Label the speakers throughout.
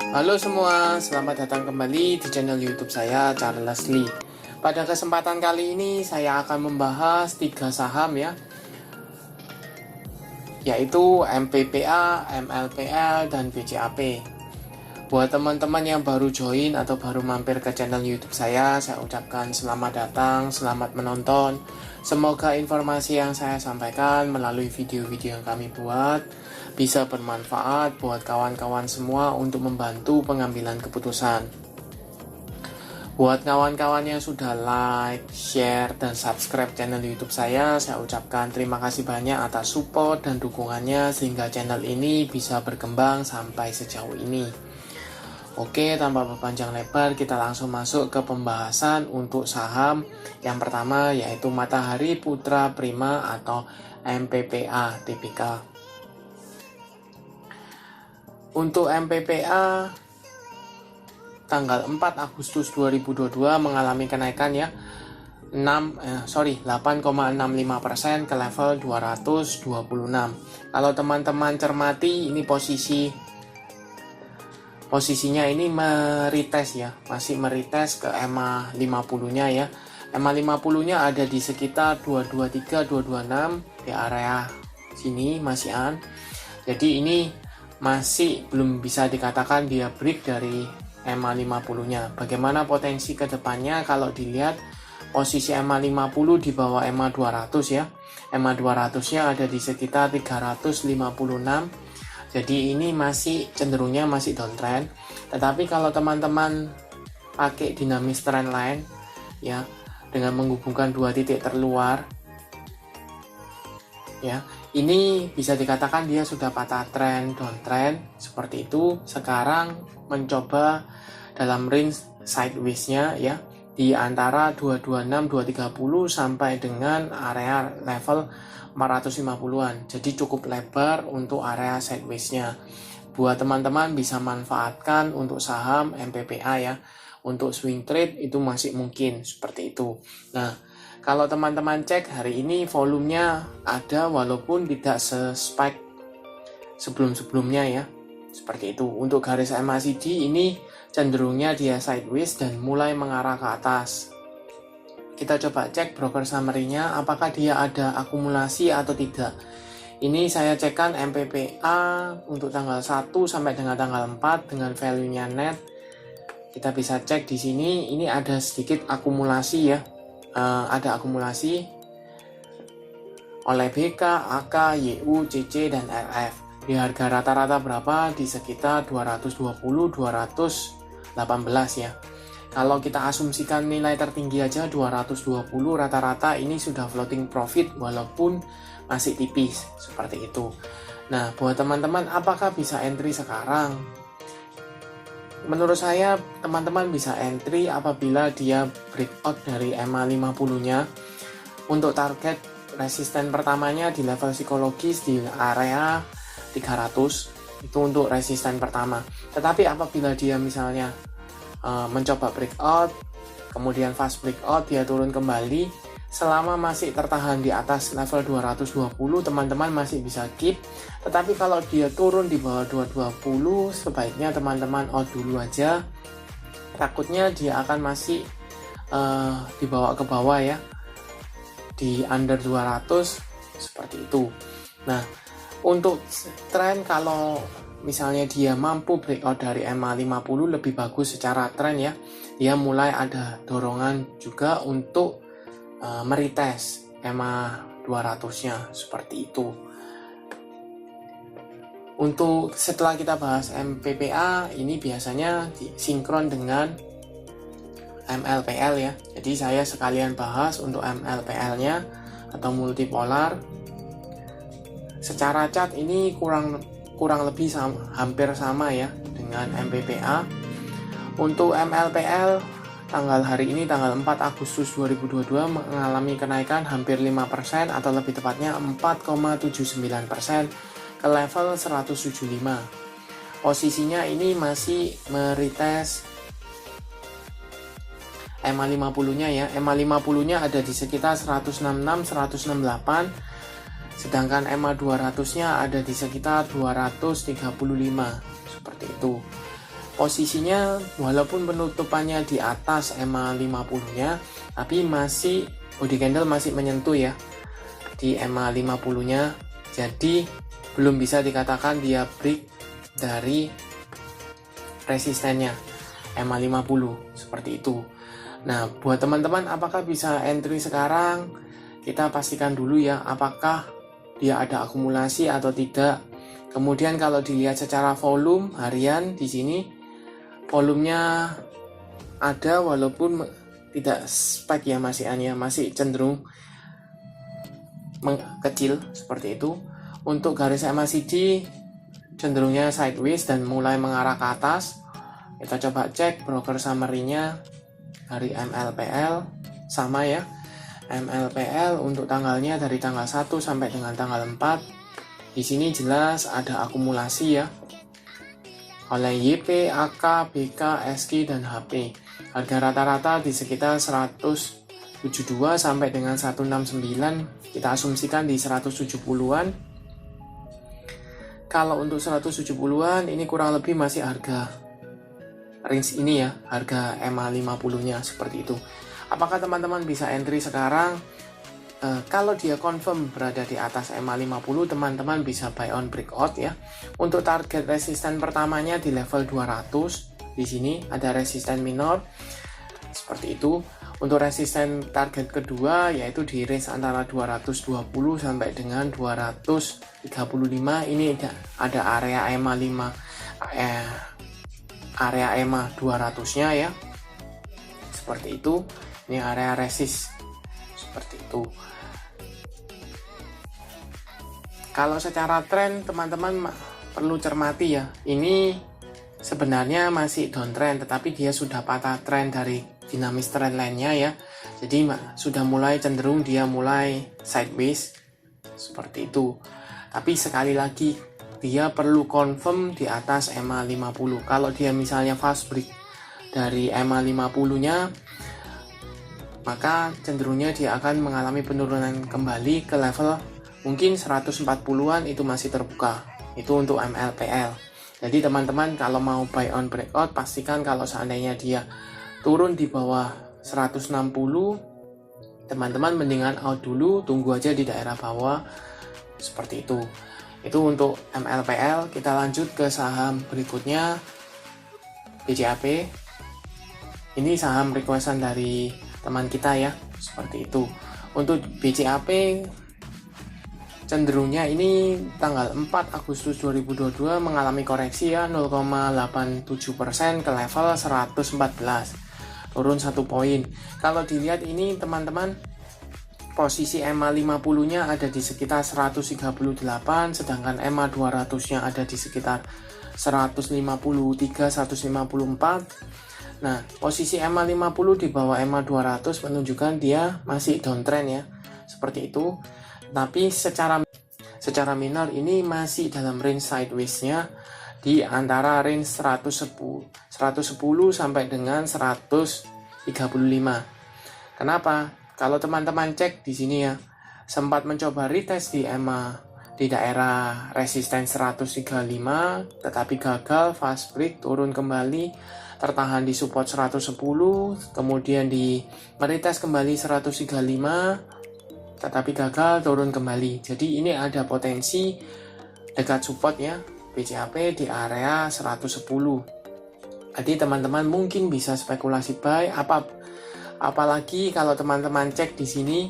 Speaker 1: Halo semua, selamat datang kembali di channel YouTube saya, Charles Lee. Pada kesempatan kali ini saya akan membahas 3 saham ya, yaitu MPPA, MLPL, dan BCAP. Buat teman-teman yang baru join atau baru mampir ke channel YouTube saya ucapkan selamat datang, selamat menonton. Semoga informasi yang saya sampaikan melalui video-video yang kami buat bisa bermanfaat buat kawan-kawan semua untuk membantu pengambilan keputusan. Buat kawan-kawan yang sudah like, share, dan subscribe channel YouTube saya ucapkan terima kasih banyak atas support dan dukungannya sehingga channel ini bisa berkembang sampai sejauh ini. Oke, tanpa berpanjang lebar, kita langsung masuk ke pembahasan untuk saham yang pertama, yaitu Matahari Putra Prima atau MPPA Tbk. Untuk MPPA, tanggal 4 Agustus 2022 mengalami kenaikan ya 8,65% ke level 226. Kalau teman-teman cermati, ini posisinya ini meretest ya, masih meretest ke EMA 50-nya ya. EMA 50-nya ada di sekitar 223, 226 di area sini masih an. Jadi ini masih belum bisa dikatakan dia break dari EMA 50-nya. Bagaimana potensi ke depannya kalau dilihat posisi EMA 50 di bawah EMA 200 ya. EMA 200-nya ada di sekitar 356. Jadi ini cenderungnya masih downtrend. Tetapi kalau teman-teman pakai dinamis trendline ya, dengan menghubungkan dua titik terluar ya, ini bisa dikatakan dia sudah patah trend, downtrend seperti itu. Sekarang mencoba dalam range sideways-nya ya, di antara 226, 230 sampai dengan area level 450-an. Jadi cukup lebar untuk area sideways-nya. Buat teman-teman bisa manfaatkan untuk saham MPPA ya. Untuk swing trade itu masih mungkin seperti itu. Nah, kalau teman-teman cek hari ini volumenya ada walaupun tidak se-spike sebelum-sebelumnya ya. Seperti itu. Untuk garis MACD ini cenderungnya dia sideways dan mulai mengarah ke atas. Kita coba cek broker summary-nya apakah dia ada akumulasi atau tidak. Ini saya cekkan MPPA untuk tanggal 1 sampai dengan tanggal 4 dengan value-nya net. Kita bisa cek di sini, ini ada sedikit akumulasi ya. Ada akumulasi oleh BK, AK, YU, CC, dan RF. Di harga rata-rata berapa? Di sekitar 220, 218 ya. Kalau kita asumsikan nilai tertinggi aja 220 rata-rata, ini sudah floating profit walaupun masih tipis seperti itu. Nah, buat teman-teman apakah bisa entry sekarang? Menurut saya teman-teman bisa entry apabila dia breakout dari EMA 50-nya. Untuk target resisten pertamanya di level psikologis di area 300, itu untuk resisten pertama. Tetapi apabila dia misalnya mencoba breakout, kemudian fast breakout, dia turun kembali, selama masih tertahan di atas level 220, teman-teman masih bisa keep. Tetapi kalau dia turun di bawah 220, sebaiknya teman-teman out dulu aja. Takutnya dia akan masih dibawa ke bawah ya, di under 200 seperti itu. Nah, untuk tren kalau misalnya dia mampu breakout dari EMA 50 lebih bagus secara tren ya. Dia mulai ada dorongan juga untuk meretest EMA 200-nya seperti itu. Untuk setelah kita bahas MPPA, ini biasanya sinkron dengan MLPL ya. Jadi saya sekalian bahas untuk MLPL-nya atau multipolar. Secara chart ini kurang lebih hampir sama ya dengan MPPA. Untuk MLPL tanggal hari ini tanggal 4 Agustus 2022 mengalami kenaikan hampir 5% atau lebih tepatnya 4,79% ke level 175. Posisinya ini masih meretest EMA 50-nya ya. EMA 50-nya ada di sekitar 166, 168. Sedangkan EMA 200-nya ada di sekitar 235. Seperti itu. posisinya walaupun penutupannya di atas EMA 50 nya, tapi masih body candle masih menyentuh ya di EMA 50 nya, jadi belum bisa dikatakan dia break dari resistennya EMA 50 seperti itu. Nah, buat teman-teman apakah bisa entry sekarang? Kita pastikan dulu ya apakah dia ada akumulasi atau tidak. Kemudian kalau dilihat secara volume harian di sini volumenya ada walaupun tidak spike ya, masih cenderung kecil seperti itu. Untuk garis MACD cenderungnya sideways dan mulai mengarah ke atas. Kita coba cek broker summary-nya dari MLPL sama ya. MLPL untuk tanggalnya dari tanggal 1 sampai dengan tanggal 4. Di sini jelas ada akumulasi ya oleh YP, AK, BK, SQ, dan HP. Harga rata-rata di sekitar 172 sampai dengan 169, kita asumsikan di 170-an. Kalau untuk 170-an ini kurang lebih masih harga range ini ya, harga EMA 50-nya seperti itu. Apakah teman-teman bisa entry sekarang? Kalau dia confirm berada di atas EMA 50, teman-teman bisa buy on breakout ya. Untuk target resisten pertamanya di level 200. Di sini ada resisten minor seperti itu. Untuk resisten target kedua yaitu di range antara 220 sampai dengan 235. Ini ada area EMA 5 area EMA 200-nya ya. Seperti itu. Ini area resist seperti itu. Kalau secara tren teman-teman perlu cermati ya, ini sebenarnya masih downtrend tetapi dia sudah patah tren dari dinamis trend line-nya ya. Jadi sudah mulai cenderung dia mulai sideways seperti itu. Tapi sekali lagi dia perlu confirm di atas EMA 50. Kalau dia misalnya fast break dari EMA 50-nya, maka cenderungnya dia akan mengalami penurunan kembali ke level mungkin 140-an, itu masih terbuka. Itu untuk MLPL. Jadi teman-teman kalau mau buy on breakout, pastikan kalau seandainya dia turun di bawah 160, teman-teman mendingan out dulu, tunggu aja di daerah bawah seperti itu. Itu untuk MLPL. Kita lanjut ke saham berikutnya, BCAP. Ini saham requestan dari teman kita ya, seperti itu. Untuk BCAP cenderungnya ini tanggal 4 Agustus 2022 mengalami koreksi ya 0,87% ke level 114, turun 1 poin. Kalau dilihat ini teman-teman, posisi EMA 50-nya ada di sekitar 138, sedangkan EMA 200-nya ada di sekitar 153, 154. Nah, posisi EMA 50 di bawah EMA 200 menunjukkan dia masih downtrend ya, seperti itu. Tapi secara minor ini masih dalam range sideways-nya di antara range 110 sampai dengan 135. Kenapa? Kalau teman-teman cek di sini ya, sempat mencoba retest di EMA di daerah resisten 135, tetapi gagal, fast break, turun kembali, tertahan di support 110, kemudian di meretest kembali 135, tetapi gagal, turun kembali. Jadi ini ada potensi dekat support ya BCAP di area 110. Jadi teman-teman mungkin bisa spekulasi buy, apalagi kalau teman-teman cek di sini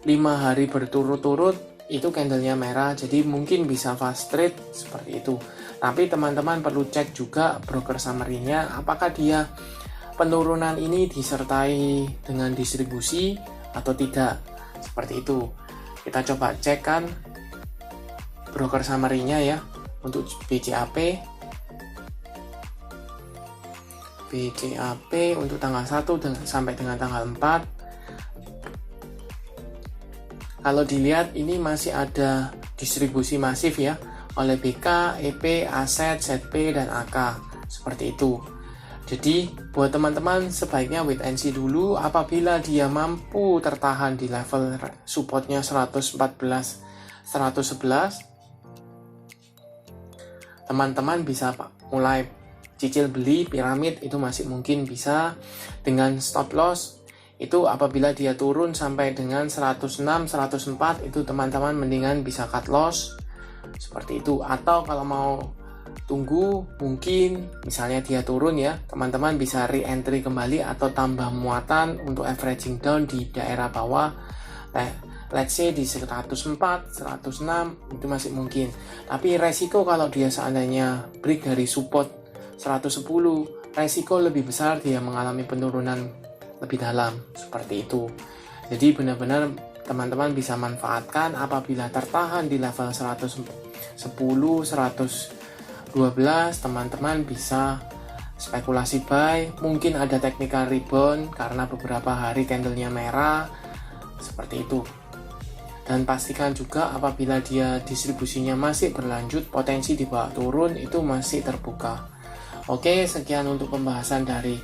Speaker 1: 5 hari berturut-turut itu candlenya merah, jadi mungkin bisa fast trade seperti itu. Tapi teman-teman perlu cek juga broker summary-nya, apakah dia penurunan ini disertai dengan distribusi atau tidak, seperti itu. Kita coba cek kan broker summary-nya ya untuk BCAP untuk tanggal 1 sampai dengan tanggal 4. Kalau dilihat ini masih ada distribusi masif ya oleh BK, EP, Aset, ZP, dan AK seperti itu. Jadi buat teman-teman sebaiknya wait and see dulu. Apabila dia mampu tertahan di level supportnya 114, 111, teman-teman bisa mulai cicil beli piramid itu masih mungkin bisa. Dengan stop loss itu apabila dia turun sampai dengan 106, 104 itu teman-teman mendingan bisa cut loss seperti itu. Atau kalau mau tunggu mungkin misalnya dia turun ya, teman-teman bisa re-entry kembali atau tambah muatan untuk averaging down di daerah bawah, let's say di 104, 106 itu masih mungkin. Tapi resiko kalau dia seandainya break dari support 110, resiko lebih besar dia mengalami penurunan lebih dalam seperti itu. Jadi benar-benar teman-teman bisa manfaatkan apabila tertahan di level 110, 112, teman-teman bisa spekulasi buy. Mungkin ada technical rebound karena beberapa hari candlenya merah seperti itu. Dan pastikan juga apabila dia distribusinya masih berlanjut, potensi di bawah turun itu masih terbuka. Oke, sekian untuk pembahasan dari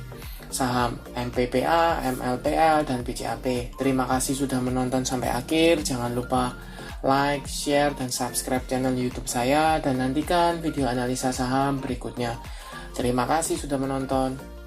Speaker 1: saham MPPA, MLPL, dan BCAP. Terima kasih sudah menonton sampai akhir. Jangan lupa like, share, dan subscribe channel YouTube saya, dan nantikan video analisa saham berikutnya. Terima kasih sudah menonton.